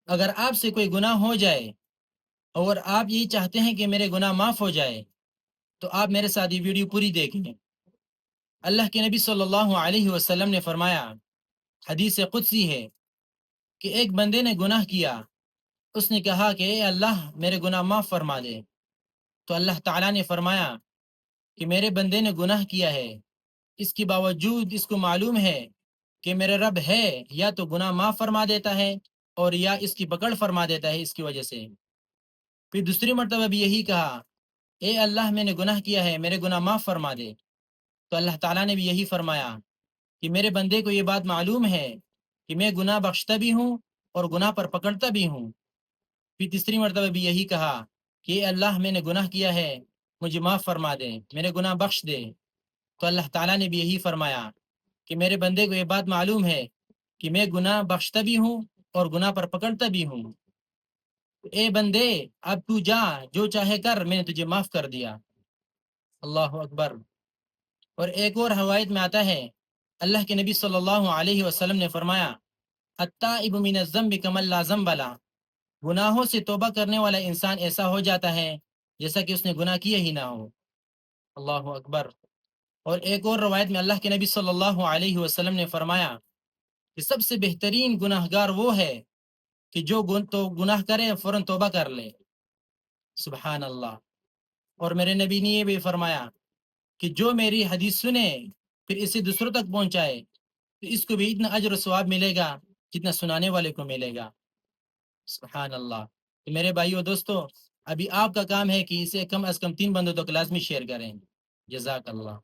اگر آپ سے کوئی گناہ ہو جائے اور آپ یہی چاہتے ہیں کہ میرے گناہ معاف ہو جائے تو آپ میرے ساتھ یہ ویڈیو پوری دیکھیں۔ اللہ کے نبی صلی اللہ علیہ وسلم نے فرمایا، حدیث قدسی ہے، کہ ایک بندے نے گناہ کیا، اس نے کہا کہ اے اللہ میرے گناہ معاف فرما دے، تو اللہ تعالیٰ نے فرمایا کہ میرے بندے نے گناہ کیا ہے، اس کے باوجود اس کو معلوم ہے کہ میرے رب ہے، یا تو گناہ معاف فرما دیتا ہے اور یا اس کی پکڑ فرما دیتا ہے اس کی وجہ سے۔ پھر دوسری مرتبہ بھی یہی کہا، اے اللہ میں نے گناہ کیا ہے، میرے گناہ معاف فرما دے، تو اللہ تعالیٰ نے بھی یہی فرمایا کہ میرے بندے کو یہ بات معلوم ہے کہ میں گناہ بخشتا بھی ہوں اور گناہ پر پکڑتا بھی ہوں۔ پھر تیسری مرتبہ بھی یہی کہا کہ اے اللہ میں نے گناہ کیا ہے، مجھے معاف فرما دے، میرے گناہ بخش دے، تو اللہ تعالیٰ نے بھی یہی فرمایا کہ میرے بندے کو یہ بات معلوم ہے کہ میں گناہ بخشتا بھی ہوں اور گناہ پر پکڑتا بھی ہوں، اے بندے اب تو جا، جو چاہے کر، میں نے تجھے معاف کر دیا۔ اللہ اکبر۔ اور ایک اور روایت میں آتا ہے، اللہ کے نبی صلی اللہ علیہ وسلم نے فرمایا، التائب من الذنب کمن لا ذنب له، گناہوں سے توبہ کرنے والا انسان ایسا ہو جاتا ہے جیسا کہ اس نے گناہ کیا ہی نہ ہو۔ اللہ اکبر۔ اور ایک اور روایت میں اللہ کے نبی صلی اللہ علیہ وسلم نے فرمایا کہ سب سے بہترین گناہ گار وہ ہے کہ جو تو گناہ کرے فوراً توبہ کر لے۔ سبحان اللہ۔ اور میرے نبی نے یہ بھی فرمایا کہ جو میری حدیث سنے پھر اسے دوسروں تک پہنچائے تو اس کو بھی اتنا اجر و ثواب ملے گا جتنا سنانے والے کو ملے گا۔ سبحان اللہ۔ تو میرے بھائیو دوستو، ابھی آپ کا کام ہے کہ اسے کم از کم 3 بندوں تک لازمی شیئر کریں۔ جزاک اللہ۔